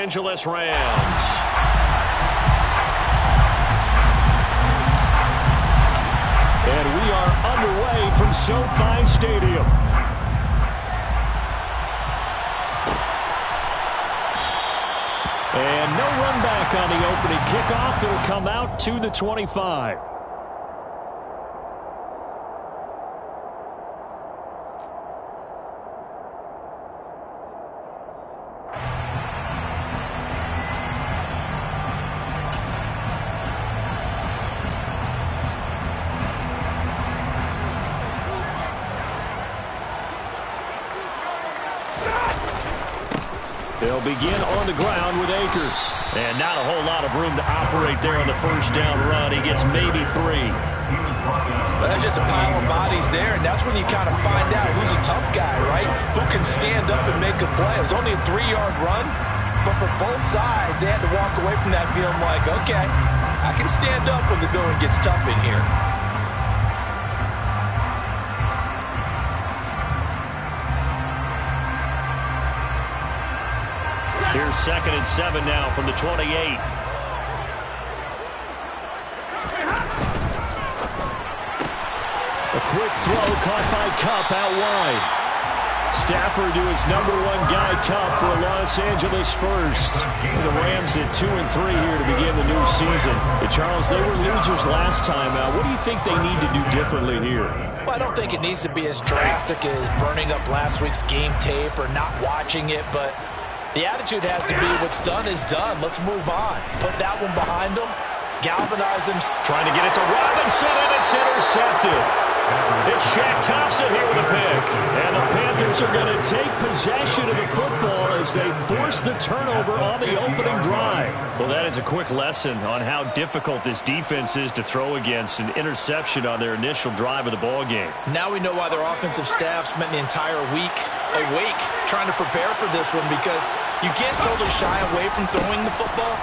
Angeles Rams. And we are underway from SoFi Stadium. And no run back on the opening kickoff. It'll come out to the 25. They'll begin on the ground with Akers. And not a whole lot of room to operate there on the first down run. He gets maybe 3. Well, there's just a pile of bodies there, and that's when you kind of find out who's a tough guy, right? Who can stand up and make a play. It was only a 3-yard run, but for both sides, they had to walk away from that feeling like, okay, I can stand up when the going gets tough in here. Here's 2nd and 7 now from the 28. A quick throw caught by Kupp out wide. Stafford to his #1 guy, Kupp, for a Los Angeles first. The Rams at 2-3 here to begin the new season. But Charles, they were losers last time out. What do you think they need to do differently here? Well, I don't think it needs to be as drastic as burning up last week's game tape or not watching it, but the attitude has to be what's done is done. Let's move on. Put that one behind them. Galvanize them. Trying to get it to Robinson, and it's intercepted. It's Shaq Thompson here with a pick. And the Panthers are going to take possession of the football as they force the turnover on the opening drive. Well, that is a quick lesson on how difficult this defense is to throw against. An interception on their initial drive of the ball game. Now we know why their offensive staff spent the entire week awake trying to prepare for this one, because you can't totally shy away from throwing the football.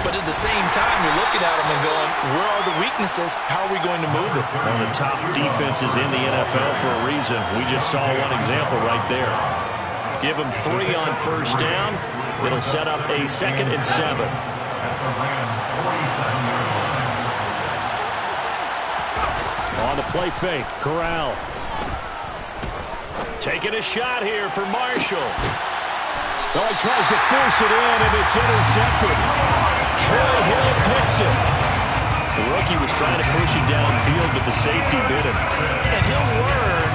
But at the same time, you're looking at them and going, where are the weaknesses? How are we going to move it? One of the top defenses in the NFL for a reason. We just saw one example right there. Give them 3 on first down. It'll set up a 2nd and 7. On the play fake, Corral. Taking a shot here for Marshall. Oh, he tries to force it in, and it's intercepted. Troy Hill picks it. The rookie was trying to push it downfield, but the safety bit him. And he'll learn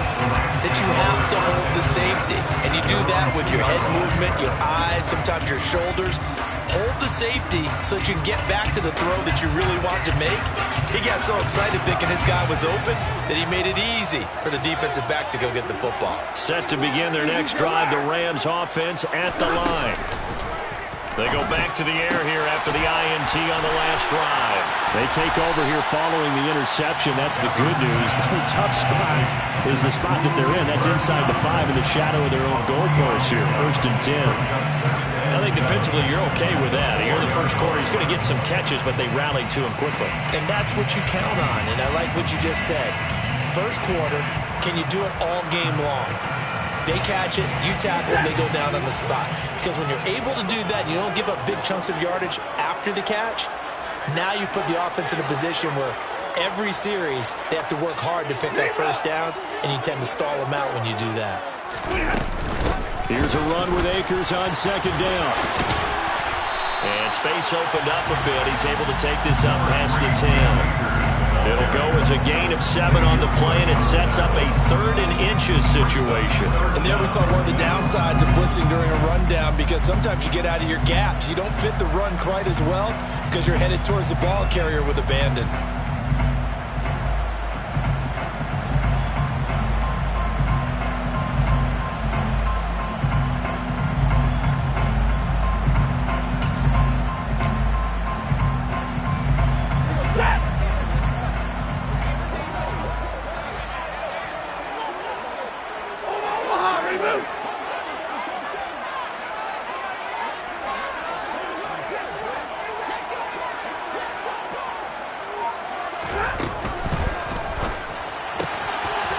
that you have to hold the safety. And you do that with your head movement, your eyes, sometimes your shoulders. Hold the safety so that you can get back to the throw that you really want to make. He got so excited thinking his guy was open that he made it easy for the defensive back to go get the football. Set to begin their next drive, the Rams offense at the line. They go back to the air here after the INT on the last drive. They take over here following the interception. That's the good news. The tough spot is the spot that they're in. That's inside the 5 in the shadow of their own goalpost here. 1st and 10. I think defensively you're okay with that. Here in the first quarter, he's going to get some catches, but they rallied to him quickly. And that's what you count on, and I like what you just said. First quarter, can you do it all game long? They catch it, you tackle, and they go down on the spot. Because when you're able to do that, you don't give up big chunks of yardage after the catch. Now you put the offense in a position where every series they have to work hard to pick up first downs, and you tend to stall them out when you do that. Here's a run with Akers on 2nd down. And space opened up a bit. He's able to take this up past the 10. It'll go as a gain of 7 on the play, and it sets up a 3rd and inches situation. And there we saw one of the downsides of blitzing during a rundown, because sometimes you get out of your gaps. You don't fit the run quite as well because you're headed towards the ball carrier with abandon.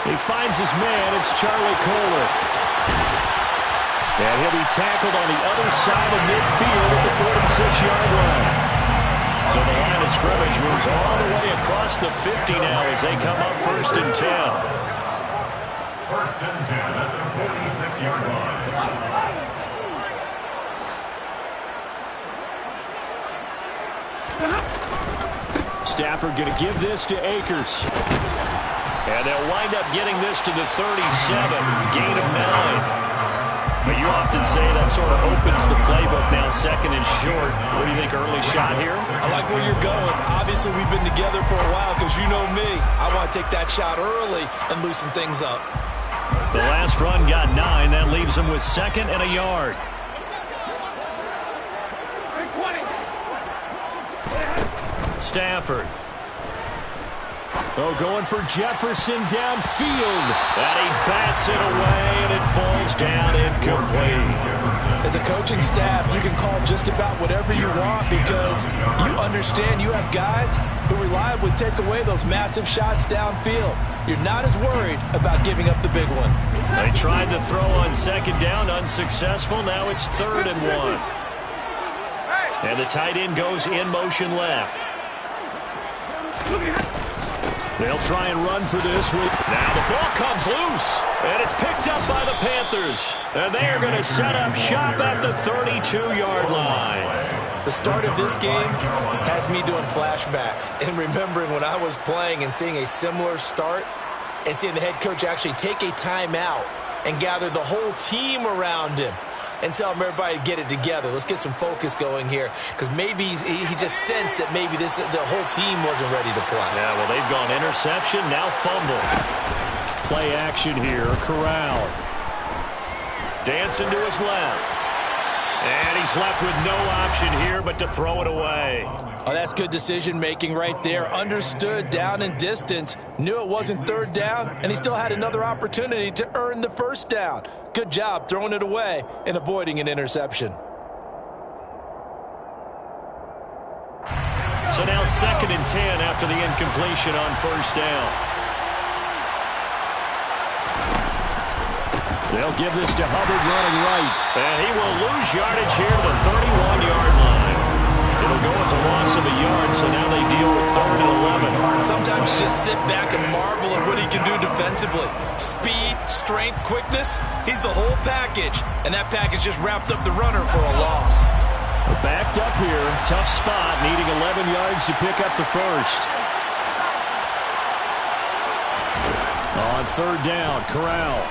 He finds his man. It's Charlie Kohler. And he'll be tackled on the other side of midfield at the moves all the way across the 50 now as they come up 1st and 10. 1st and 10 at the 46-yard line. Stafford going to give this to Akers. And they'll wind up getting this to the 37. Gain of 9. But you often say that sort of opens the playbook now, 2nd and short. What do you think, early shot here? I like where you're going. Obviously, we've been together for a while because you know me. I want to take that shot early and loosen things up. The last run got 9. That leaves them with 2nd and a yard. Stafford. Oh, going for Jefferson downfield. And he bats it away, and it falls down incomplete. As a coaching staff, you can call just about whatever you want because you understand you have guys who reliably take away those massive shots downfield. You're not as worried about giving up the big one. They tried to throw on 2nd down, unsuccessful. Now it's 3rd and 1. And the tight end goes in motion left. They'll try and run for this. Now the ball comes loose, and it's picked up by the Panthers. And they are going to set up shop at the 32-yard line. The start of this game has me doing flashbacks and remembering when I was playing and seeing a similar start and seeing the head coach actually take a timeout and gather the whole team around him and tell everybody to get it together. Let's get some focus going here because maybe he just sensed that maybe the whole team wasn't ready to play. Yeah, well, they've gone interception, now fumble. Play action here, Corral. Dancing to his left. And he's left with no option here but to throw it away. Oh, that's good decision-making right there. Understood down and distance, knew it wasn't 3rd down, and he still had another opportunity to earn the 1st down. Good job throwing it away and avoiding an interception. So now 2nd and 10 after the incompletion on 1st down. They'll give this to Hubbard running right. And he will lose yardage here to the 31-yard line. It'll go as a loss of a yard, so now they deal with 3rd and 11. Sometimes you just sit back and marvel at what he can do defensively. Speed, strength, quickness, he's the whole package. And that package just wrapped up the runner for a loss. We're backed up here. Tough spot, needing 11 yards to pick up the 1st. On 3rd down, Corral.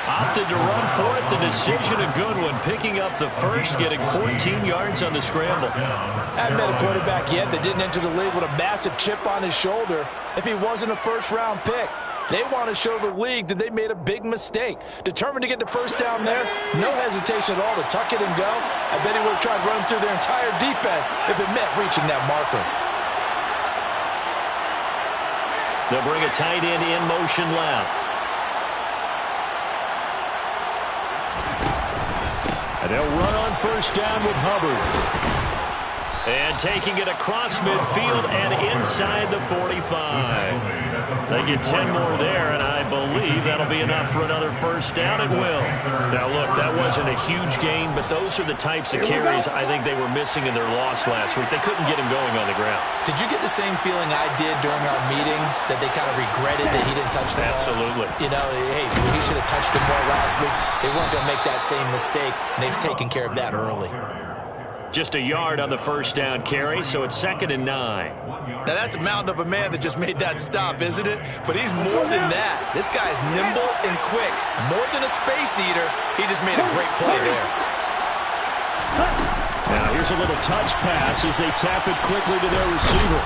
Opted to run for it. The decision a good one. Picking up the 1st, getting 14 yards on the scramble. I haven't met a quarterback yet that didn't enter the league with a massive chip on his shoulder if he wasn't a 1st-round pick. They want to show the league that they made a big mistake. Determined to get the 1st down there, no hesitation at all to tuck it and go. I bet he would have tried running through their entire defense if it meant reaching that marker. They'll bring a tight end in motion left. And they'll run on 1st down with Hubbard. And taking it across midfield and inside the 45. They get 10 more there, and I believe that'll be enough for another 1st down. It will. Now, look, that wasn't a huge gain, but those are the types of carries I think they were missing in their loss last week. They couldn't get him going on the ground. Did you get the same feeling I did during our meetings, that they kind of regretted that he didn't touch the ball? Absolutely. You know, hey, he should have touched the ball last week. They weren't going to make that same mistake, and they've taken care of that early. Just a yard on the 1st down carry, so it's 2nd and 9. Now, that's a mountain of a man that just made that stop, isn't it? But he's more than that. This guy's nimble and quick. More than a space eater, he just made a great play there. Now, here's a little touch pass as they tap it quickly to their receiver.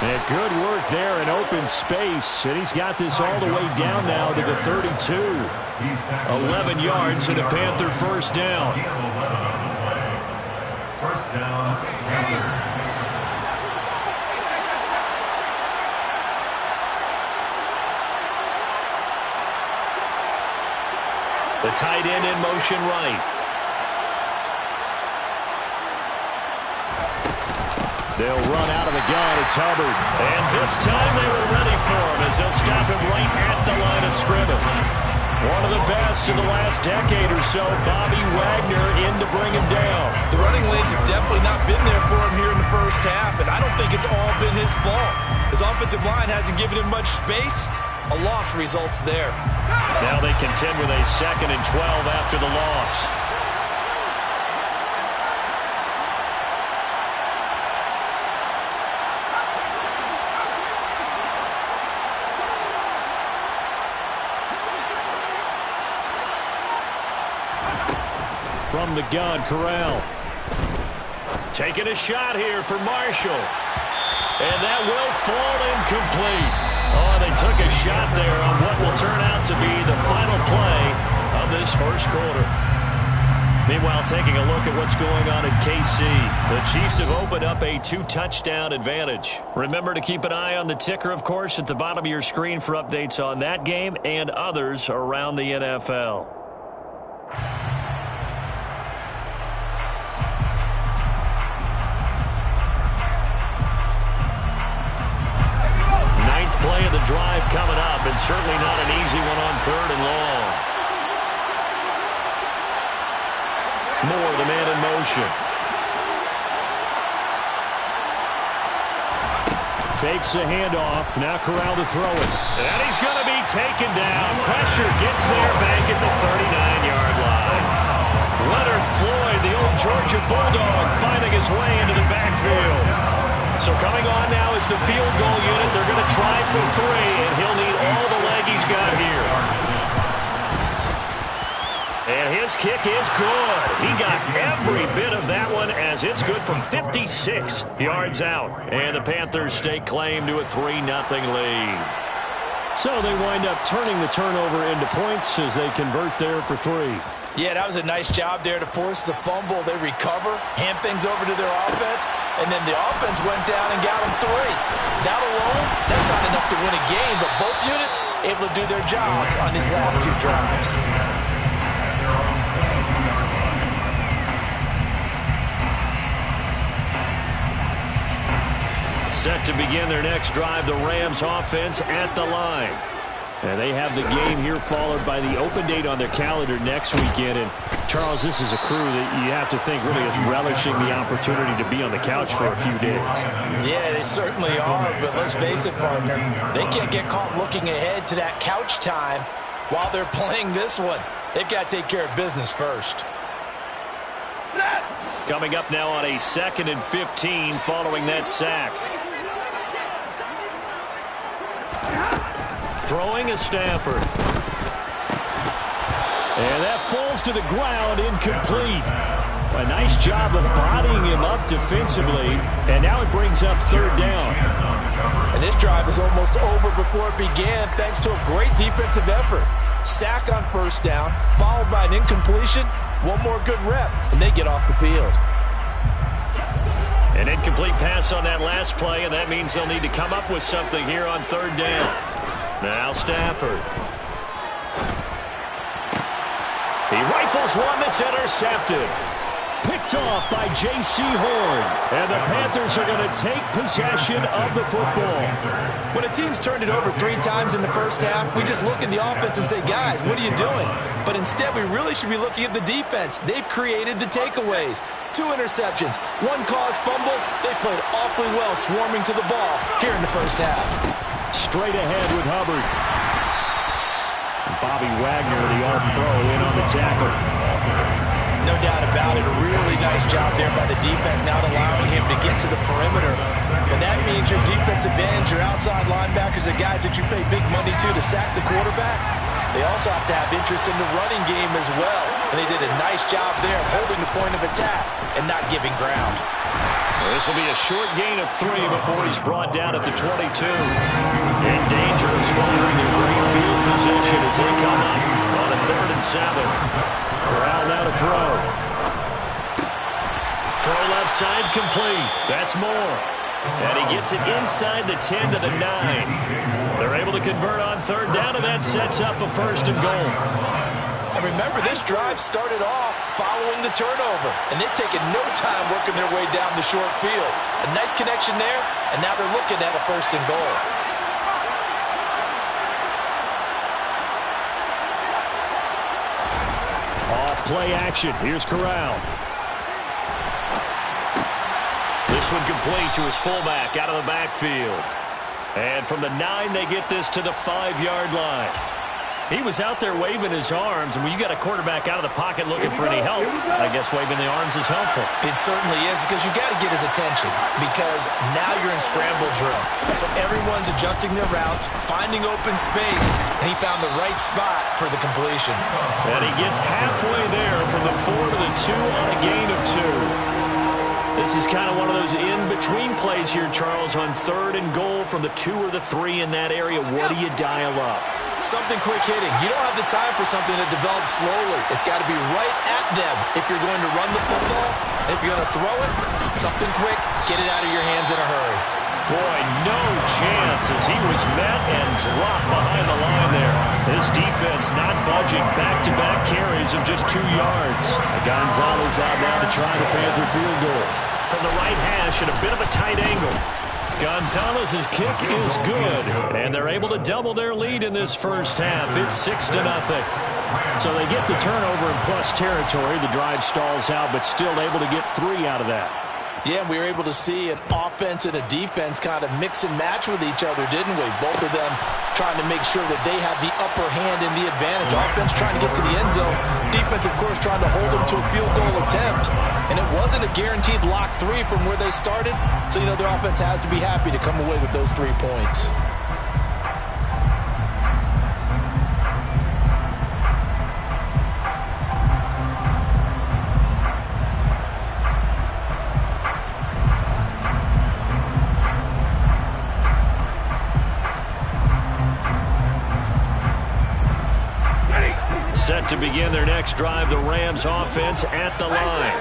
And good work there in open space. And he's got this all the way down now to the 32. 11 yards and a Panther 1st down. 1st down. The tight end in motion right. They'll run out of the gun. It's Hubbard. And this time they were ready for him as they'll stop him right at the line of scrimmage. One of the best in the last decade or so, Bobby Wagner in to bring him down. The running lanes have definitely not been there for him here in the first half, and I don't think it's all been his fault. His offensive line hasn't given him much space. A loss results there. Now they contend with a 2nd and 12 after the loss. From the gun, Corral. Taking a shot here for Marshall. And that will fall incomplete. Oh, they took a shot there on what will turn out to be the final play of this first quarter. Meanwhile, taking a look at what's going on in KC. The Chiefs have opened up a 2-touchdown advantage. Remember to keep an eye on the ticker, of course, at the bottom of your screen for updates on that game and others around the NFL. Play of the drive coming up, and certainly not an easy one on 3rd and long. Moore, the man in motion. Fakes the handoff. Now Corral to throw it. And he's going to be taken down. Pressure gets there back at the 39-yard line. Leonard Floyd, the old Georgia Bulldog, finding his way into the backfield. So coming on now is the field goal unit. They're going to try for 3, and he'll need all the leg he's got here. And his kick is good. He got every bit of that one as it's good from 56 yards out. And the Panthers stake claim to a 3-0 lead. So they wind up turning the turnover into points as they convert there for 3. Yeah, that was a nice job there to force the fumble. They recover, hand things over to their offense, and then the offense went down and got them 3. That alone, that's not enough to win a game, but both units able to do their jobs on these last 2 drives. Set to begin their next drive, the Rams offense at the line. And they have the game here followed by the open date on their calendar next weekend. And, Charles, this is a crew that you have to think really is relishing the opportunity to be on the couch for a few days. Yeah, they certainly are. But let's face it, partner, they can't get caught looking ahead to that couch time while they're playing this one. They've got to take care of business first. Coming up now on a 2nd and 15 following that sack. Throwing is Stafford. And that falls to the ground, incomplete. A nice job of bodying him up defensively. And now it brings up 3rd down. And this drive is almost over before it began thanks to a great defensive effort. Sack on 1st down, followed by an incompletion. One more good rep, and they get off the field. An incomplete pass on that last play, and that means they'll need to come up with something here on 3rd down. Now Stafford. He rifles one that's intercepted. Picked off by J.C. Horn. And the Panthers are going to take possession of the football. When a team's turned it over 3 times in the first half, we just look at the offense and say, guys, what are you doing? But instead, we really should be looking at the defense. They've created the takeaways. 2 interceptions, 1 caused fumble. They played awfully well swarming to the ball here in the first half. Straight ahead with Hubbard. Bobby Wagner, the All-Pro, in on the tackle. No doubt about it. A really nice job there by the defense, not allowing him to get to the perimeter. But that means your defensive ends, your outside linebackers, the guys that you pay big money to sack the quarterback. They also have to have interest in the running game as well. And they did a nice job there holding the point of attack and not giving ground. This will be a short gain of 3 before he's brought down at the 22. In danger of squandering their great field position as they come up on a 3rd and 7. Corral now to throw. Throw left side complete. That's Moore. And he gets it inside the 10 to the 9. They're able to convert on 3rd down, and that sets up a 1st and goal. And remember, this drive started off following the turnover, and they've taken no time working their way down the short field. A nice connection there, and now they're looking at a 1st and goal. play action. Here's Corral. This one complete to his fullback out of the backfield. And from the 9, they get this to the 5-yard line. He was out there waving his arms, and when you got a quarterback out of the pocket looking for any help, I guess waving the arms is helpful. It certainly is, because you got to get his attention, because now you're in scramble drill. So everyone's adjusting their routes, finding open space, and he found the right spot for the completion. And he gets halfway there from the 4 to the 2 on a gain of 2. This is kind of one of those in-between plays here, Charles, on 3rd and goal from the 2 or the 3 in that area. What do you dial up? Something quick hitting. You don't have the time for something to develop slowly. It's got to be right at them if you're going to run the football. And if you're going to throw it, something quick, get it out of your hands in a hurry. Boy, no chance as he was met and dropped behind the line there. This defense not budging. Back-to-back carries of just 2 yards. Gonzalez out now to try the Panther field goal. From the right hash at a bit of a tight angle. Gonzalez's kick is good, and they're able to double their lead in this first half. It's 6-0. So they get the turnover in plus territory. The drive stalls out, but still able to get 3 out of that. Yeah, we were able to see an offense and a defense kind of mix and match with each other, didn't we? Both of them trying to make sure that they have the upper hand and the advantage. Offense trying to get to the end zone. Defense, of course, trying to hold them to a field goal attempt. And it wasn't a guaranteed lock 3 from where they started. So, their offense has to be happy to come away with those 3 points. Set to begin their next drive, the Rams offense at the line.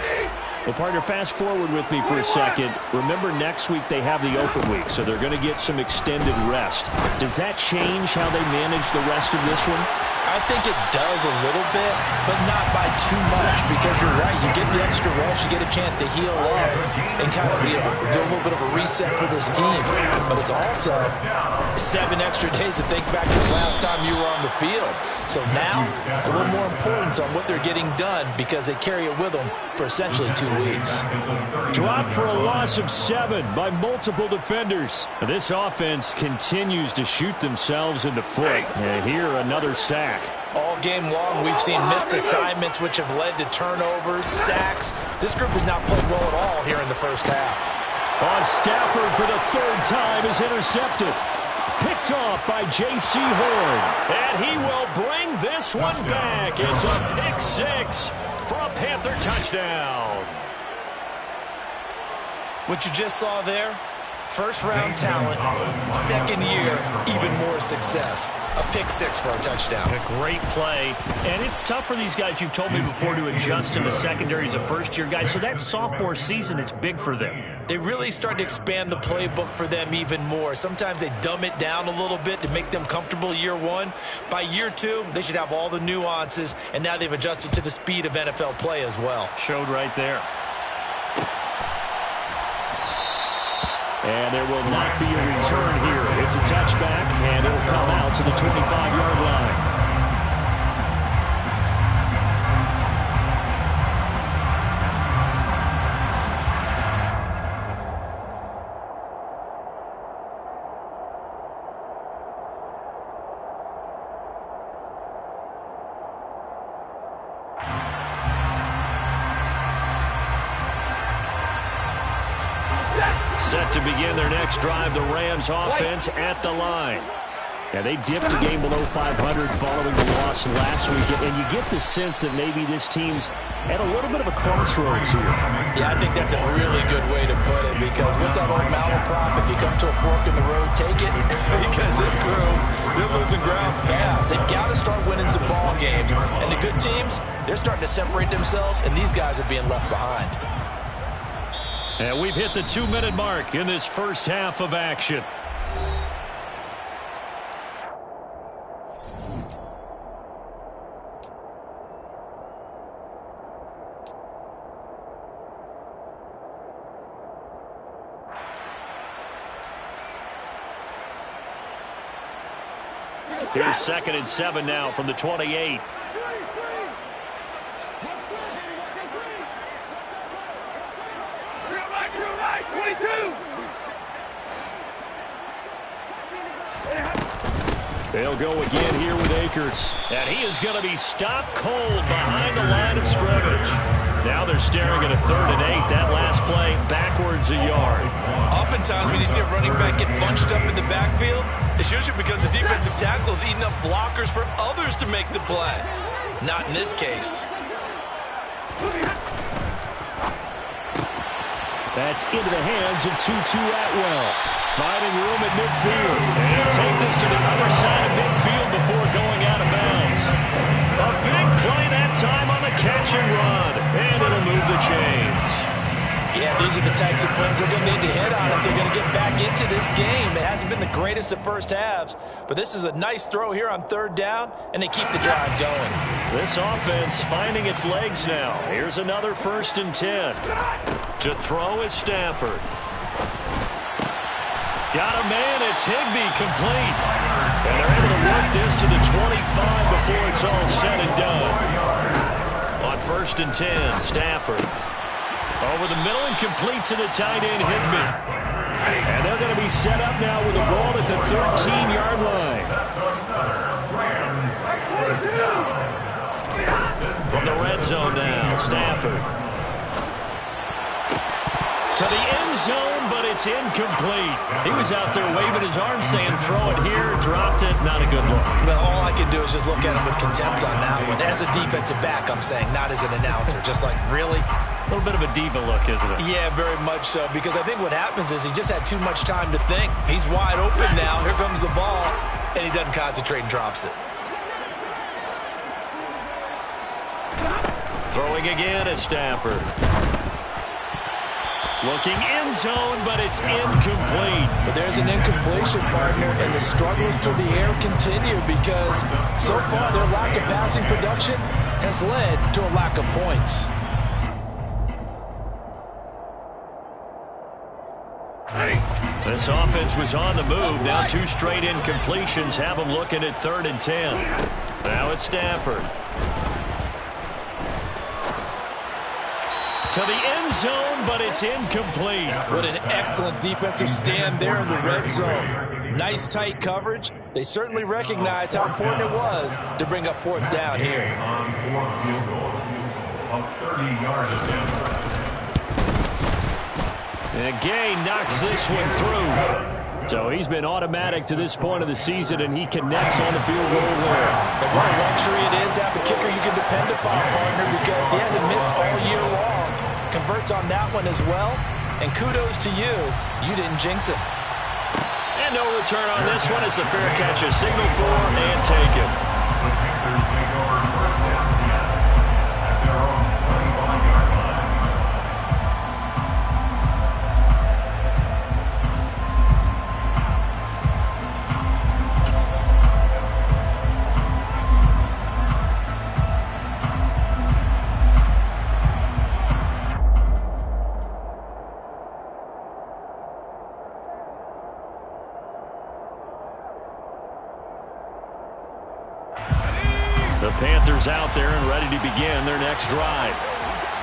Well, partner, fast forward with me for a second. Remember, next week they have the open week, so they're going to get some extended rest. Does that change how they manage the rest of this one? I think it does a little bit, but not by too much, because you're right. You get the extra rest, you get a chance to heal up and kind of do a little bit of a reset for this team. But it's also 7 extra days to think back to the last time you were on the field. So now, a little more importance on what they're getting done, because they carry it with them for essentially 2 weeks. Dropped for a loss of 7 by multiple defenders. This offense continues to shoot themselves in the foot. And here, another sack. All game long, we've seen missed assignments, which have led to turnovers, sacks. This group has not played well at all here in the first half. On Stafford for the 3rd time is intercepted. Picked off by J.C. Horn. And he will bring this one back. It's a pick 6 for a Panther touchdown. What you just saw there, first-round talent, 2nd year, even more success. A pick 6 for a touchdown. A great play. And it's tough for these guys, you've told me before, to adjust in the secondary as a first-year guy. So that sophomore season is big for them. They really start to expand the playbook for them even more. Sometimes they dumb it down a little bit to make them comfortable year 1. By year 2, they should have all the nuances, and now they've adjusted to the speed of NFL play as well. Showed right there. And there will not be a return here. It's a touchback, and it'll come out to the 25-yard line. Set to begin their next drive, the Rams offense at the line. Yeah, they dipped a game below 500 following the loss last week, and you get the sense that maybe this team's at a little bit of a crossroads here. Yeah, I think that's a really good way to put it, because what's that old malaprop? If you come to a fork in the road, take it. Because this group, they're losing ground fast. They've got to start winning some ball games. And the good teams, they're starting to separate themselves, and these guys are being left behind. And we've hit the 2-minute mark in this first half of action. Here's 2nd and 7 now from the 28. They'll go again here with Akers. And he is going to be stopped cold behind the line of scrimmage. Now they're staring at a 3rd and 8. That last play backwards a yard. Oftentimes when you see a running back get bunched up in the backfield, it's usually because the defensive tackle is eating up blockers for others to make the play. Not in this case. That's into the hands of Tutu Atwell. Finding room at midfield. And he'll take this to the other side of midfield before going out of bounds. A big play that time on the catch and run. And it'll move the chains. Yeah, these are the types of plays they're going to need to hit on if they're going to get back into this game. It hasn't been the greatest of first halves, but this is a nice throw here on 3rd down, and they keep the drive going. This offense finding its legs now. Here's another 1st and 10. To throw is Stafford. Got a man, it's Higbee, complete. And they're able to work this to the 25 before it's all said and done. On 1st and 10, Stafford. Over the middle and complete to the tight end, Higbee. And they're going to be set up now with a ball at the 13-yard line. From the red zone now, Stafford. To the end zone, but it's incomplete. He was out there waving his arm saying, throw it here, dropped it, not a good look. Well, all I can do is just look at him with contempt on that one. As a defensive back, I'm saying, not as an announcer. Just like, really? A little bit of a diva look, isn't it? Yeah, very much so, because I think what happens is he just had too much time to think. He's wide open now. Here comes the ball, and he doesn't concentrate and drops it. Throwing again at Stafford. Looking end zone, but it's incomplete. But there's an incompletion, partner, and the struggles through the air continue because so far their lack of passing production has led to a lack of points. This offense was on the move. Now 2 straight incompletions have them looking at 3rd and 10. Now it's Stafford. To the end zone, but it's incomplete. What an excellent defensive stand there in the red zone. Nice tight coverage. They certainly recognized how important it was to bring up 4th down here. On 4th field goal of 30 yards. And Gay knocks this one through. So he's been automatic to this point of the season, and he connects on the field goal there. So what a luxury it is to have a kicker you can depend upon, partner, because he hasn't missed all year long. Converts on that one as well. And kudos to you. You didn't jinx it. And no return on this one as the fair catch is signaled for and taken. The Panthers take over 1st and 10 at their own 25-yard line. The Panthers out there and ready to begin their next drive.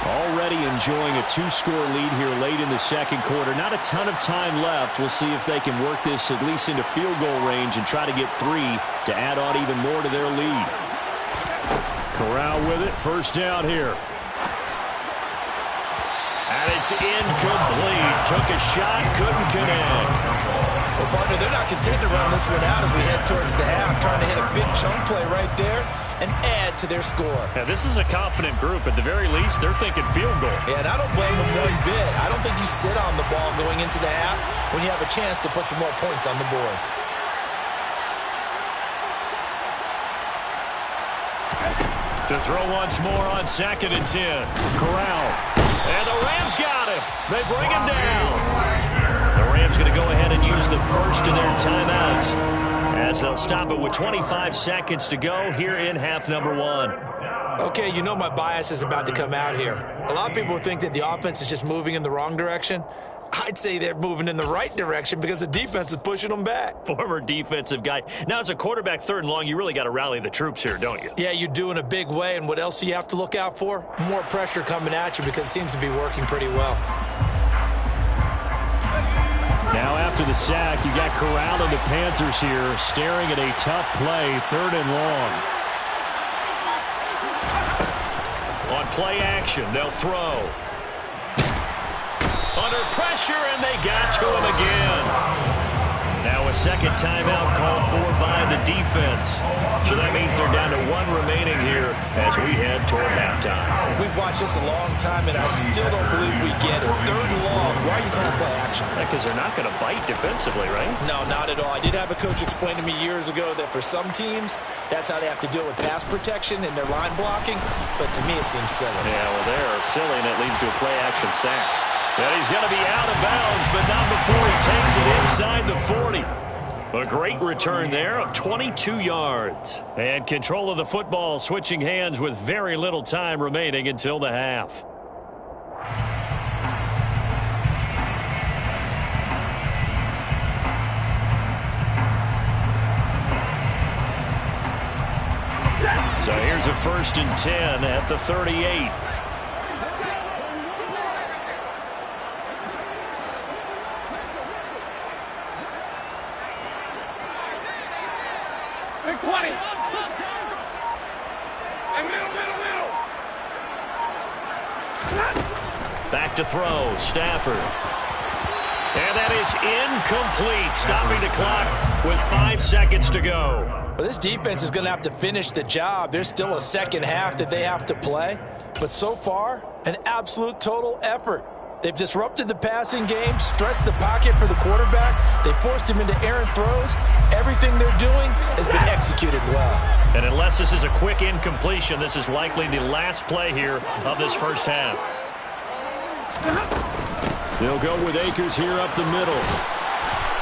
Already enjoying a 2-score lead here late in the 2nd quarter. Not a ton of time left. We'll see if they can work this at least into field goal range and try to get 3 to add on even more to their lead. Corral with it. 1st down here. And it's incomplete. Took a shot, couldn't connect. Well, partner, they're not content to run this one out as we head towards the half, trying to hit a big chunk play right there and add to their score. Yeah, this is a confident group. At the very least, they're thinking field goal. Yeah, and I don't blame them one bit. I don't think you sit on the ball going into the half when you have a chance to put some more points on the board. To throw once more on 2nd and 10. Corral. And the Rams got him. They bring him down. The Rams going to go ahead and use the first of their timeouts as they'll stop it with 25 seconds to go here in half number 1. Okay, you know my bias is about to come out here. A lot of people think that the offense is just moving in the wrong direction. I'd say they're moving in the right direction because the defense is pushing them back. Former defensive guy. Now, as a quarterback 3rd and long, you really got to rally the troops here, don't you? Yeah, you do in a big way. And what else do you have to look out for? More pressure coming at you because it seems to be working pretty well. Now after the sack, you got Corral and the Panthers here staring at a tough play, 3rd and long. On play action, they'll throw. Under pressure, and they got to him again. Now a second timeout called for by the defense. So that means they're down to 1 remaining here as we head toward halftime. We've watched this a long time, and I still don't believe we get it. 3rd and long. Why are you calling play action? Because they're not going to bite defensively, right? No, not at all. I did have a coach explain to me years ago that for some teams, that's how they have to deal with pass protection and their line blocking. But to me, it seems silly. Yeah, well, they're silly, and it leads to a play action sack. And he's going to be out of bounds, but not before he takes it inside the 40. A great return there of 22 yards. And control of the football switching hands with very little time remaining until the half. So here's a 1st and 10 at the 38. Back to throw, Stafford. And that is incomplete, stopping the clock with 5 seconds to go. Well, this defense is going to have to finish the job. There's still a second half that they have to play. But so far, an absolute total effort. They've disrupted the passing game, stressed the pocket for the quarterback. They forced him into errant throws. Everything they're doing has been executed well. And unless this is a quick incompletion, this is likely the last play here of this first half. They'll go with Akers here up the middle.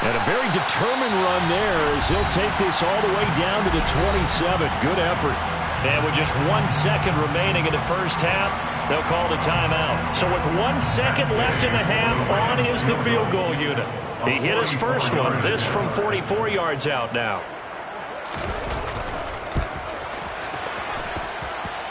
And a very determined run there as he'll take this all the way down to the 27. Good effort. And with just 1 second remaining in the first half, they'll call the timeout. So with 1 second left in the half, on is the field goal unit. He hit his first one, this from 44 yards out now.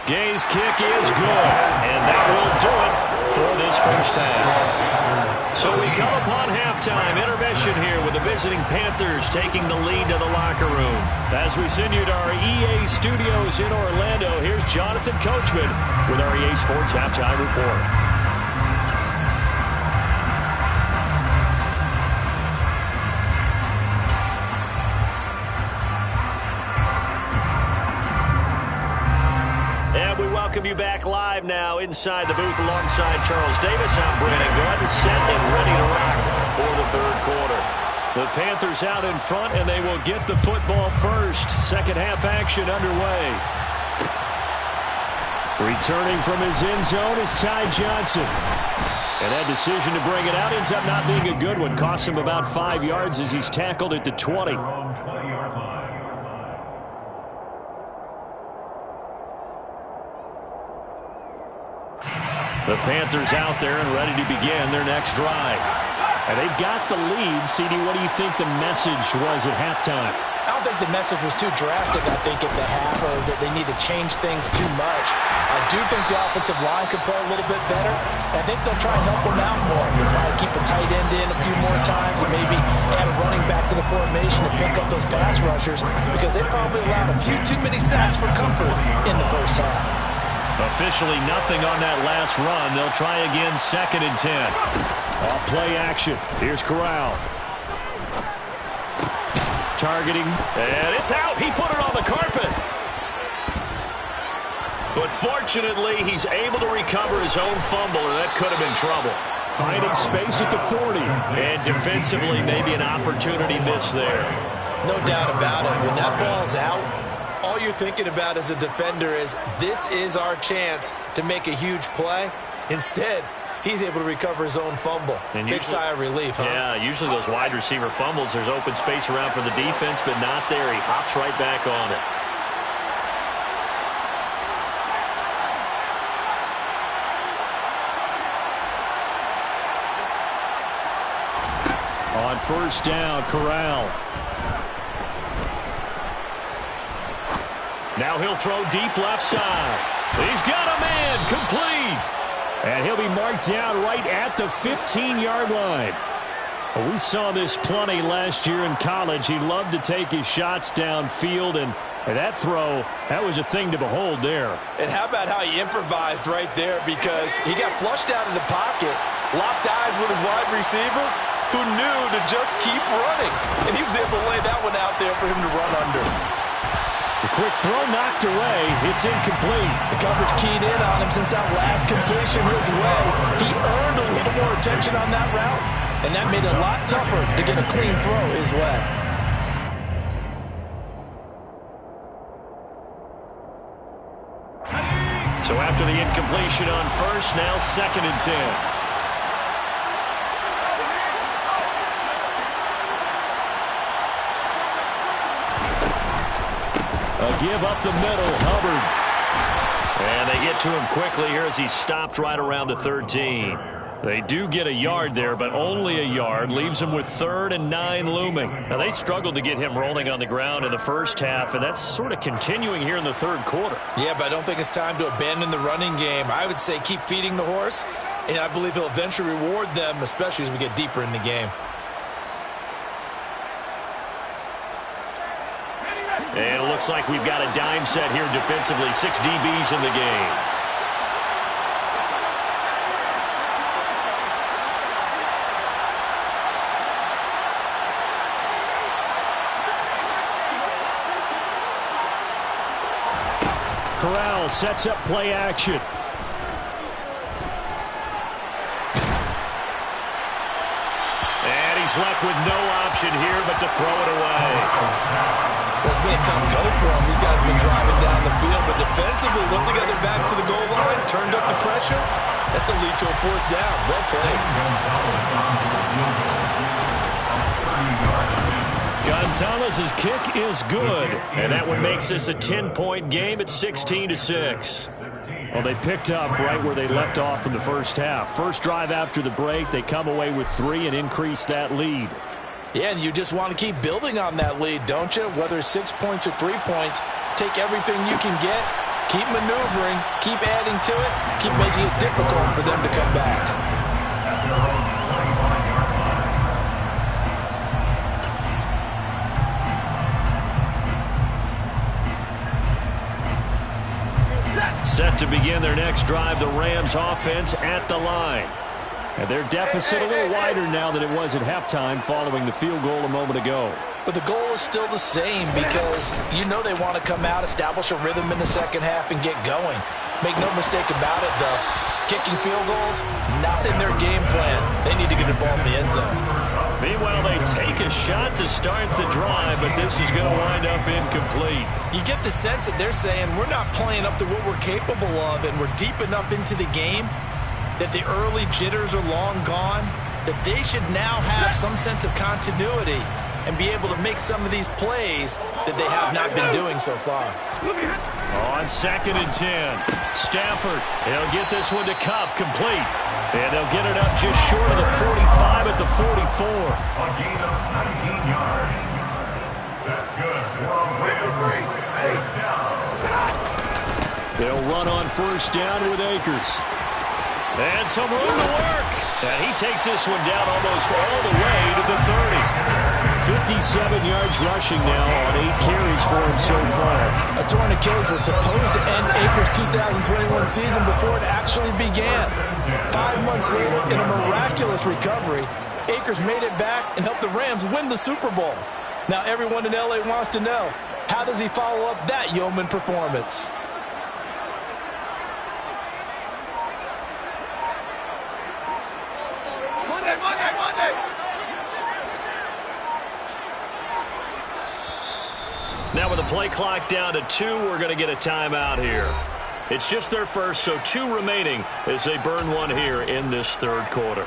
Gay's kick is good, and that will do it for this first half. So we come upon halftime, intermission here with the visiting Panthers taking the lead to the locker room. As we send you to our EA studios in Orlando, here's Jonathan Coachman with our EA Sports Halftime Report. Welcome you back live now inside the booth alongside Charles Davis. I'm Brandon Gordon, set and ready to rock for the third quarter. The Panthers out in front, and they will get the football first. Second half action underway. Returning from his end zone is Ty Johnson. And that decision to bring it out ends up not being a good one. Cost him about 5 yards as he's tackled at the 20. The Panthers out there and ready to begin their next drive. And they've got the lead. CD, what do you think the message was at halftime? I don't think the message was too drastic, I think, at the half, or that they need to change things too much. I do think the offensive line could play a little bit better. I think they'll try and help them out more. They'll probably keep a tight end in a few more times and maybe add a running back to the formation and pick up those pass rushers because they probably allowed a few too many sacks for comfort in the first half. Officially nothing on that last run. They'll try again, 2nd and 10. Off play action. Here's Corral. Targeting. And it's out. He put it on the carpet. But fortunately, he's able to recover his own fumble, and that could have been trouble. Finding space at the 40. And defensively, maybe an opportunity miss there. No doubt about it. When that ball's out, all you're thinking about as a defender is this is our chance to make a huge play. Instead, he's able to recover his own fumble. And big sigh of relief, huh? Yeah, usually those wide receiver fumbles, there's open space around for the defense, but not there. He hops right back on it. On first down, Corral. Now he'll throw deep left side. He's got a man, complete. And he'll be marked down right at the 15-yard line. Well, we saw this plenty last year in college. He loved to take his shots downfield, and that throw, that was a thing to behold there. And how about how he improvised right there, because he got flushed out of the pocket, locked eyes with his wide receiver, who knew to just keep running. And he was able to lay that one out there for him to run under. The quick throw knocked away. It's incomplete. The coverage keyed in on him since that last completion his way. He earned a little more attention on that route, and that made it a lot tougher to get a clean throw his way. So after the incompletion on first, now 2nd and 10. A give up the middle, Hubbard. And they get to him quickly here as he stopped right around the 13. They do get a yard there, but only a yard. Leaves him with 3rd and 9 looming. Now, they struggled to get him rolling on the ground in the first half, and that's sort of continuing here in the 3rd quarter. Yeah, but I don't think it's time to abandon the running game. I would say keep feeding the horse, and I believe he'll eventually reward them, especially as we get deeper in the game. And it looks like we've got a dime set here defensively. 6 DBs in the game. Corral sets up play action. And he's left with no option here but to throw it away. It's been a tough go for him. These guys have been driving down the field, but defensively, once they got their backs to the goal line, turned up the pressure, that's going to lead to a 4th down. Well played. Gonzalez's kick is good, and that one makes this a 10-point game at 16-6. Well, they picked up right where they left off in the first half. First drive after the break, they come away with 3 and increase that lead. Yeah, and you just want to keep building on that lead, don't you? Whether it's 6 points or 3 points, take everything you can get, keep maneuvering, keep adding to it, keep making it difficult for them to come back. Set to begin their next drive, the Rams offense at the line. And their deficit a little wider now than it was at halftime following the field goal a moment ago. But the goal is still the same, because you know they want to come out, establish a rhythm in the second half, and get going. Make no mistake about it, though. Kicking field goals, not in their game plan. They need to get involved in the end zone. Meanwhile, they take a shot to start the drive, but this is going to wind up incomplete. You get the sense that they're saying we're not playing up to what we're capable of, and we're deep enough into the game that the early jitters are long gone, that they should now have some sense of continuity and be able to make some of these plays that they have not been doing so far. On 2nd and 10, Stafford, he'll get this one to Cup, complete. And they'll get it up just short of the 45 at the 44. A gain of 19 yards. That's good. First down. They'll run on first down with Akers. And some room to work. And he takes this one down almost all the way to the 30. 57 yards rushing now on 8 carries for him so far. A torn Achilles was supposed to end Akers' 2021 season before it actually began. 5 months later, in a miraculous recovery, Akers made it back and helped the Rams win the Super Bowl. Now everyone in LA wants to know, how does he follow up that yeoman performance? Now with the play clock down to 2, we're going to get a timeout here. It's just their first, so 2 remaining as they burn one here in this 3rd quarter.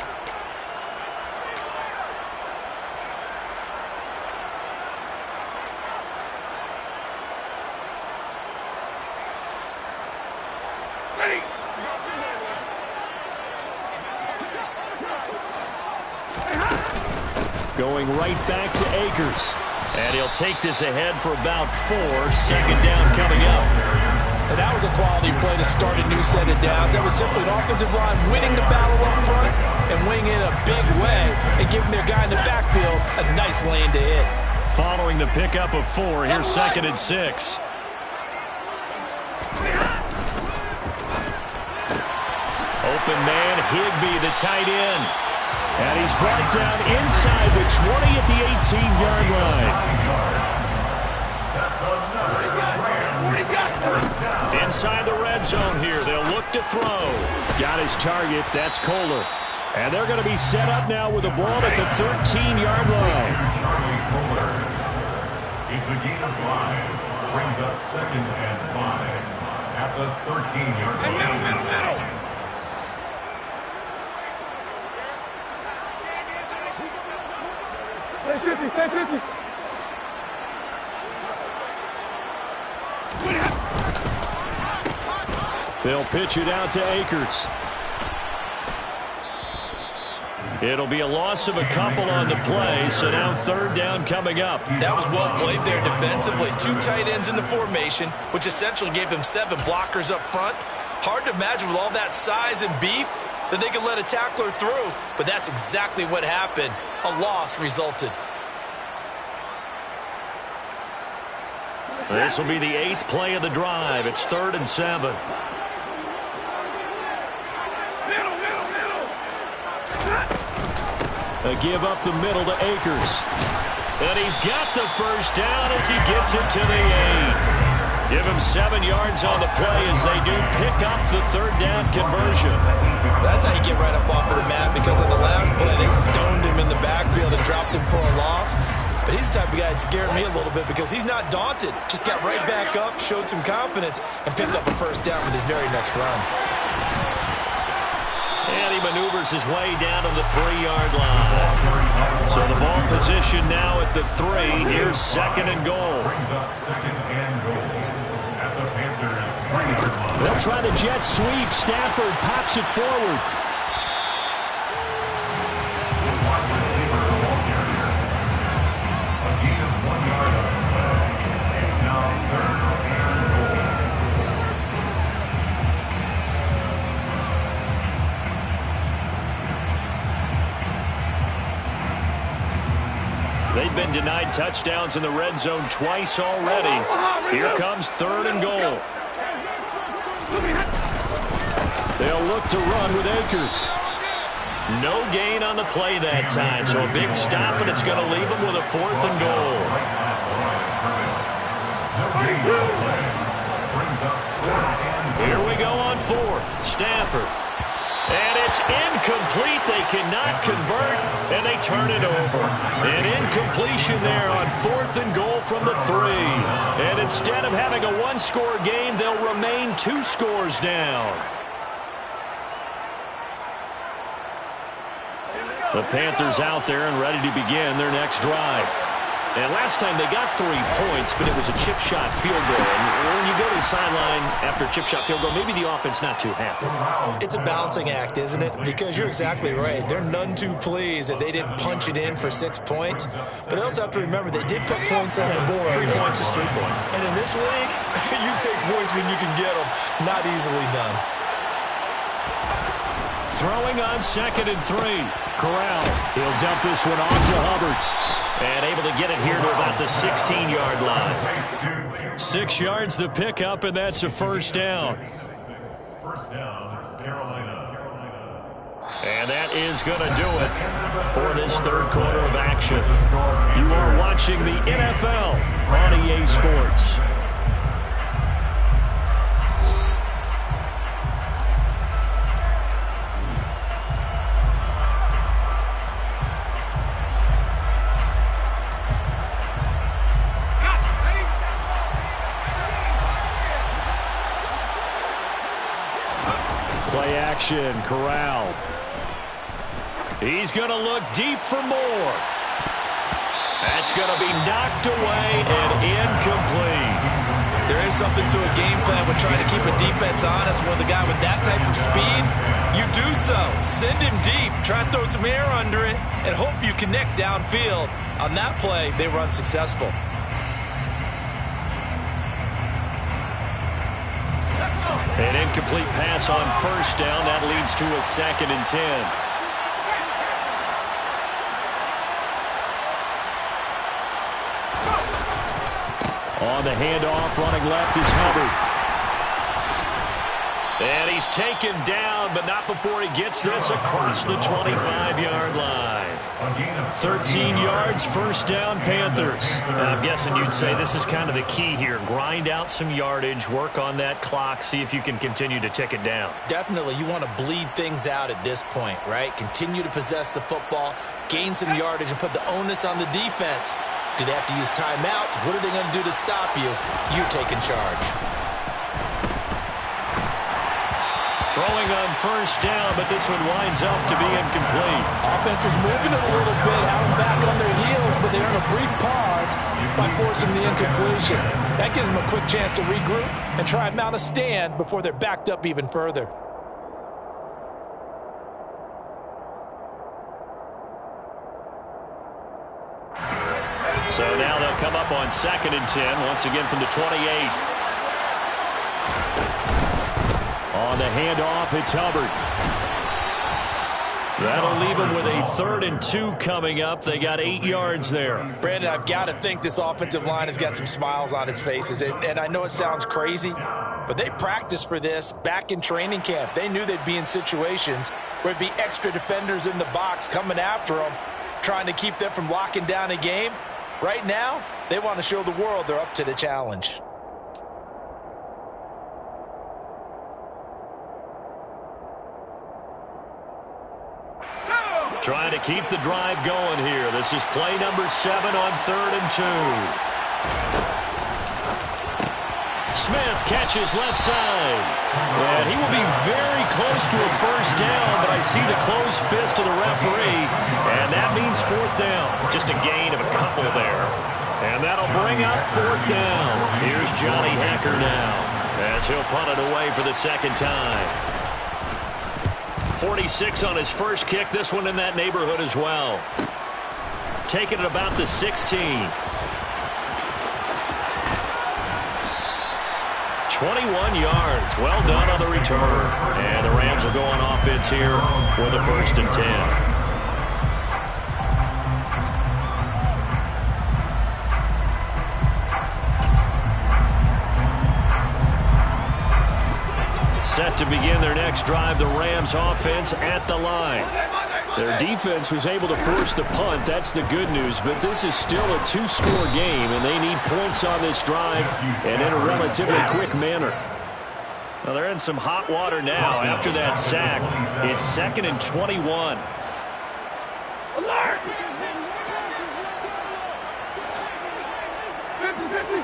Going right back to Akers. And he'll take this ahead for about 4. 2nd down coming up. And that was a quality play to start a new set of downs. That was simply an offensive line winning the battle up front and winning in a big way and giving their guy in the backfield a nice lane to hit. Following the pickup of 4, here's 2nd and 6. Open man, Higbee, the tight end. And he's brought down inside the 20 at the 18-yard line. Inside the red zone here. They'll look to throw. Got his target. That's Kohler. And they're going to be set up now with the ball at the 13-yard line. It's a gain of 5. Brings up 2nd and 5 at the 13-yard line. Stay 50. They'll pitch it out to Akers. It'll be a loss of a couple on the play, so now 3rd down coming up. That was well played there defensively. 2 tight ends in the formation, which essentially gave them 7 blockers up front. Hard to imagine with all that size and beef that they could let a tackler through, but that's exactly what happened. A loss resulted. This will be the 8th play of the drive. It's 3rd and 7. A give up the middle to Akers. And he's got the first down as he gets it to the 8. Give him 7 yards on the play as they do pick up the 3rd down conversion. That's how you get right up off of the mat, because on the last play they stoned him in the backfield and dropped him for a loss. But he's the type of guy that scared me a little bit because he's not daunted. Just got right back up, showed some confidence, and picked up a first down with his very next run. And he maneuvers his way down to the 3-yard line. So the ball position now at the 3. Here's 2nd and goal. Brings up 2nd and goal at the Panthers' 3-yard line. They'll try the jet sweep. Stafford pops it forward. Wide receiver ball carrier. A gain of 1 yard on the play. It's now 3rd and goal. They've been denied touchdowns in the red zone twice already. Here comes 3rd and goal. They'll look to run with Akers. No gain on the play that time, so a big stop, and it's going to leave them with a 4th and goal. Here we go on 4th. Stafford. And it's incomplete. They cannot convert, and they turn it over. An incompletion there on 4th and goal from the 3. And instead of having a 1-score game, they'll remain 2 scores down. The Panthers out there and ready to begin their next drive. And last time they got 3 points, but it was a chip shot field goal. And when you go to the sideline after a chip shot field goal, maybe the offense not too happy. It's a balancing act, isn't it? Because you're exactly right. They're none too pleased that they didn't punch it in for 6 points. But they also have to remember they did put points on the board. 3 points is 3 points. And in this league, you take points when you can get them. Not easily done. Throwing on 2nd and 3. Corral. He'll dump this one off to Hubbard. And able to get it here to about the 16-yard line. 6 yards the pickup, and that's a first down. First down, Carolina. And that is going to do it for this 3rd quarter of action. You are watching the NFL on EA Sports. Play action, Corral. He's going to look deep for more. That's going to be knocked away and incomplete. There is something to a game plan with trying to keep a defense honest with a guy with that type of speed. You do so. Send him deep. Try and throw some air under it and hope you connect downfield. On that play, they were unsuccessful. incomplete pass on first down. That leads to a 2nd and 10. On the handoff, running left is Hubbard. And he's taken down, but not before he gets this across the 25-yard line. 13 yards, first down, Panthers. I'm guessing you'd say this is kind of the key here. Grind out some yardage, work on that clock, see if you can continue to tick it down. Definitely, you want to bleed things out at this point, right? Continue to possess the football, gain some yardage, and put the onus on the defense. Do they have to use timeouts? What are they going to do to stop you? You're taking charge. Throwing on first down, but this one winds up to be incomplete. Offense was moving it a little bit, had them back on their heels, but they earn a brief pause by forcing the incompletion. That gives them a quick chance to regroup and try and mount a stand before they're backed up even further. So now they'll come up on 2nd and 10, once again from the 28. On the handoff, it's Hubbard. That'll leave them with a 3rd and 2 coming up. They got 8 yards there. Brandon, I've got to think this offensive line has got some smiles on its faces. And I know it sounds crazy, but they practiced for this back in training camp. They knew they'd be in situations where it'd be extra defenders in the box coming after them, trying to keep them from locking down a game. Right now, they want to show the world they're up to the challenge. Trying to keep the drive going here. This is play number 7 on 3rd and 2. Smith catches left side. And he will be very close to a first down, but I see the closed fist of the referee, and that means 4th down. Just a gain of a couple there. And that'll bring up 4th down. Here's Johnny Hacker now, as he'll punt it away for the 2nd time. 46 on his first kick. This one in that neighborhood as well. Taking it about the 16. 21 yards. Well done on the return. And the Rams will go on offense here for the 1st and 10. Set to begin their next drive, the Rams offense at the line. Their defense was able to force the punt. That's the good news, but this is still a 2-score game, and they need points on this drive and in a relatively quick manner. Well, they're in some hot water now after that sack. It's 2nd and 21. Alert! 50-50.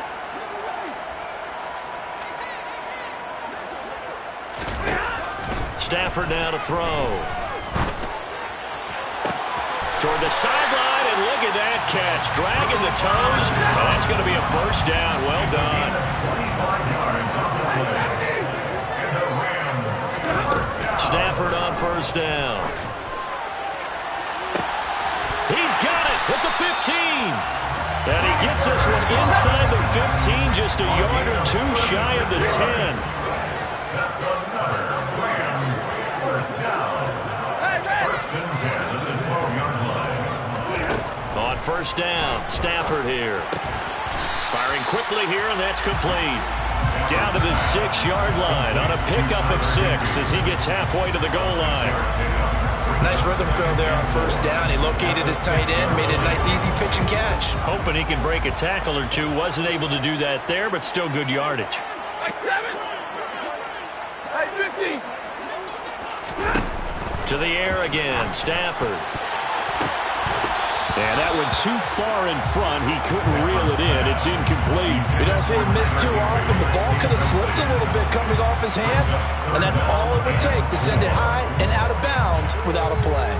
Stafford now to throw. Toward the sideline, and look at that catch. Dragging the toes. Well, that's going to be a first down. Well done. 25 yards on the play. And the Rams, first down. Stafford on first down. He's got it with the 15. And he gets this one inside the 15, just a yard or 2 shy of the 10. That's another Rams first down. First and 10 at the 12-yard line. On first down, Stafford here. Firing quickly here, and that's complete. Down to the 6-yard line on a pickup of 6 as he gets halfway to the goal line. Nice rhythm throw there on first down. He located his tight end, made it a nice easy pitch and catch. Hoping he can break a tackle or two. Wasn't able to do that there, but still good yardage. Like 7. Like 15. To the air again, Stafford. And that went too far in front. He couldn't reel it in. It's incomplete. You don't see him miss too often. The ball could have slipped a little bit coming off his hand, and that's all it would take to send it high and out of bounds without a play.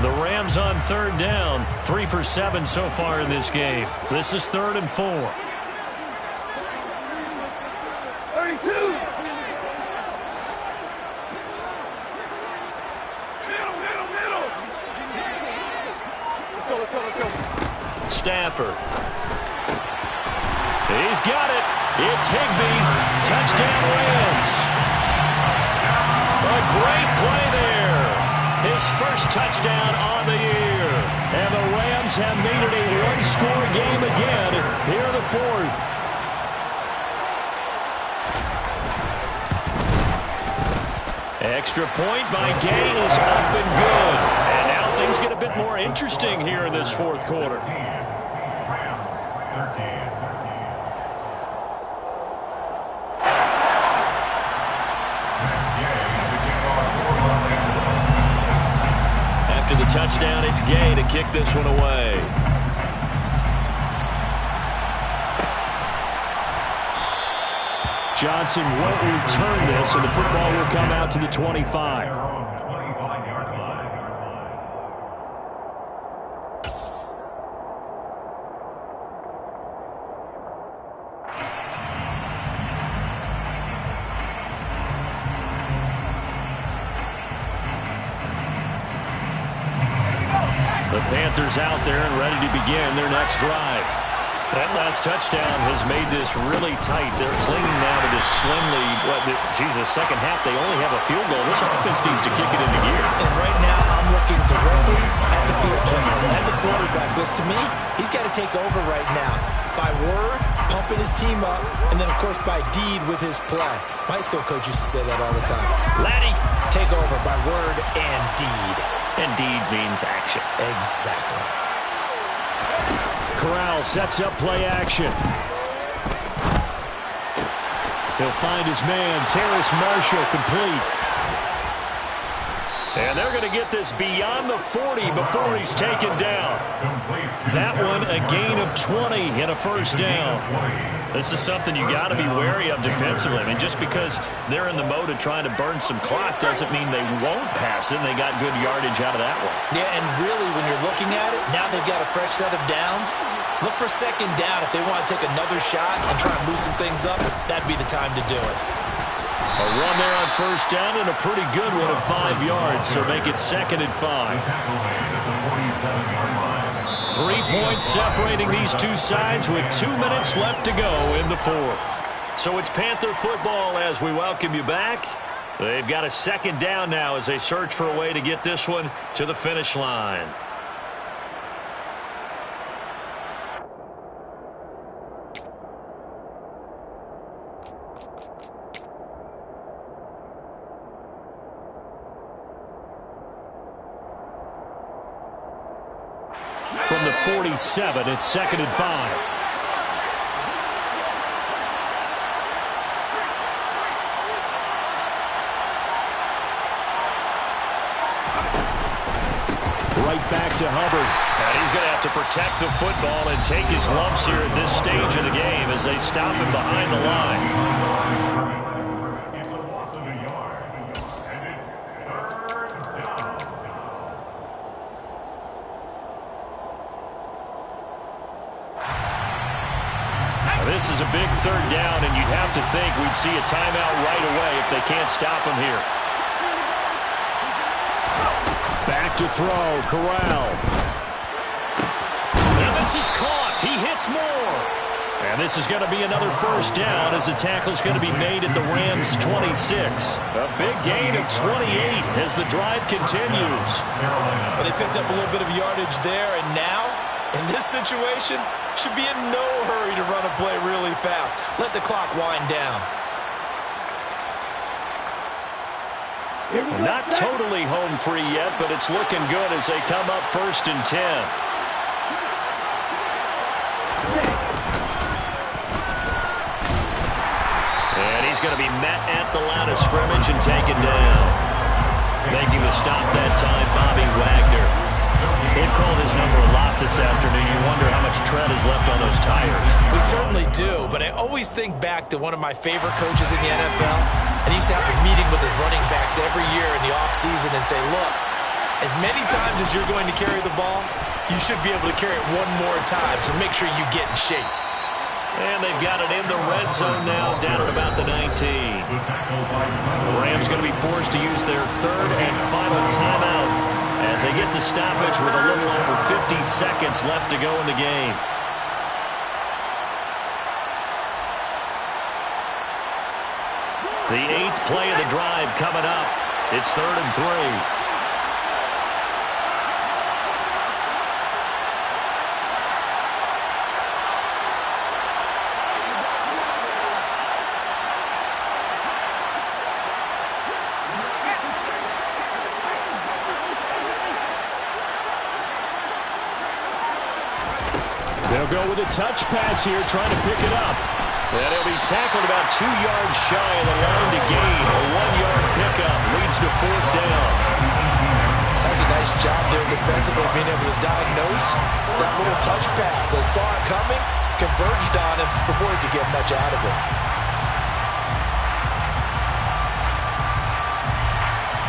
The Rams on third down. 3 for 7 so far in this game. This is 3rd and 4. 32. Stafford. He's got it. It's Higbee. Touchdown, Rams. A great play there. His first touchdown on the year. And the Rams have made it a one-score game again here in the fourth. Extra point by Gain is up and good. And now things get a bit more interesting here in this fourth quarter. Rams 13. After the touchdown, it's Gay to kick this one away. Johnson won't return this, and the football will come out to the 25. The Panthers out there and ready to begin their next drive. That last touchdown has made this really tight. They're clinging now to this slim lead. Second half, they only have a field goal. This offense needs to kick it into gear. And right now, I'm looking directly at the field general and the quarterback. Because to me, he's got to take over right now. By word, pumping his team up, and then, of course, by deed with his play. My high school coach used to say that all the time. Laddie, take over by word and deed. And deed means action. Exactly. Corral sets up play action. He'll find his man, Terrace Marshall, complete. And they're going to get this beyond the 40 before he's taken down. That one, a gain of 20 and a first down. This is something you got to be wary of defensively. I mean, just because they're in the mode of trying to burn some clock doesn't mean they won't pass it. They got good yardage out of that one. Yeah, and really, when you're looking at it, now they've got a fresh set of downs. Look for second down. If they want to take another shot and try and loosen things up, that'd be the time to do it. A run there on first down and a pretty good one of 5 yards, so make it 2nd and 5. 3 points separating these two sides with 2 minutes left to go in the fourth. So it's Panther football as we welcome you back. They've got a second down now as they search for a way to get this one to the finish line. From the 47, it's 2nd and 5. Right back to Hubbard. And he's going to have to protect the football and take his lumps here at this stage of the game as they stop him behind the line. This is a big third down, and you'd have to think we'd see a timeout right away if they can't stop him here. Back to throw, Corral. And this is caught. He hits more. And this is going to be another first down as the tackle's going to be made at the Rams' 26. A big gain of 28 as the drive continues. Well, they picked up a little bit of yardage there, and now, in this situation, should be in no hurry to run a play really fast. Let the clock wind down. Not totally home free yet, but it's looking good as they come up 1st and 10. And he's going to be met at the line of scrimmage and taken down. Making the stop that time, Bobby Wagner. They've called his number a lot this afternoon. You wonder how much tread is left on those tires. We certainly do, but I always think back to one of my favorite coaches in the NFL, and he used to have a meeting with his running backs every year in the offseason and say, look, as many times as you're going to carry the ball, you should be able to carry it one more time, so make sure you get in shape. And they've got it in the red zone now, down at about the 19. The Rams going to be forced to use their 3rd and final timeout as they get the stoppage with a little over 50 seconds left to go in the game. The 8th play of the drive coming up. It's 3rd and 3. They'll go with a touch pass here, trying to pick it up. And he'll be tackled about 2 yards shy of the line to gain. A 1-yard pickup leads to 4th down. That's a nice job there defensively, being able to diagnose that little touch pass. They saw it coming, converged on him before he could get much out of it.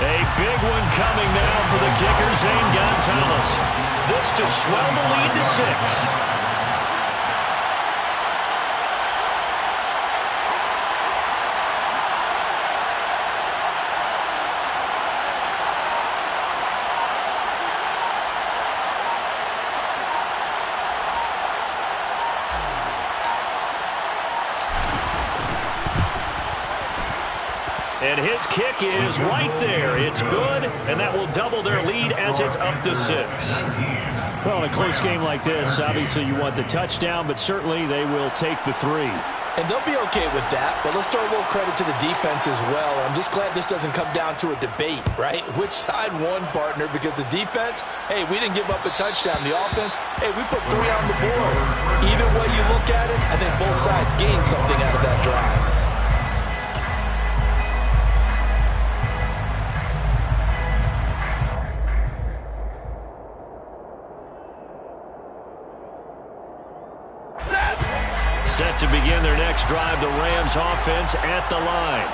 A big one coming now for the kicker, Zane Gonzalez. This to swell the lead to 6. And his kick is right there. It's good, and that will double their lead as it's up to 6. Well, in a close game like this, obviously you want the touchdown, but certainly they will take the 3. And they'll be okay with that, but let's throw a little credit to the defense as well. I'm just glad this doesn't come down to a debate, right? Which side won, partner? Because the defense, hey, we didn't give up a touchdown. The offense, hey, we put 3 on the board. Either way you look at it, I think both sides gained something out of that drive. Set to begin their next drive, the Rams offense at the line.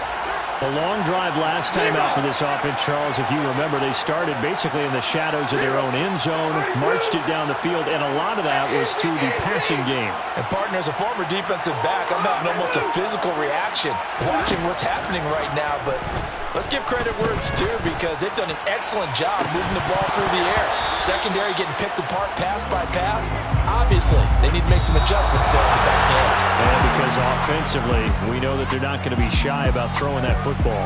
A long drive last time out for this offense, Charles. If you remember, they started basically in the shadows of their own end zone, marched it down the field, and a lot of that was through the passing game. And, partner, as a former defensive back, I'm having almost a physical reaction watching what's happening right now. But let's give credit where it's due, because they've done an excellent job moving the ball through the air. Secondary getting picked apart pass by pass. Obviously, they need to make some adjustments there at the back end. And because offensively, we know that they're not going to be shy about throwing that football.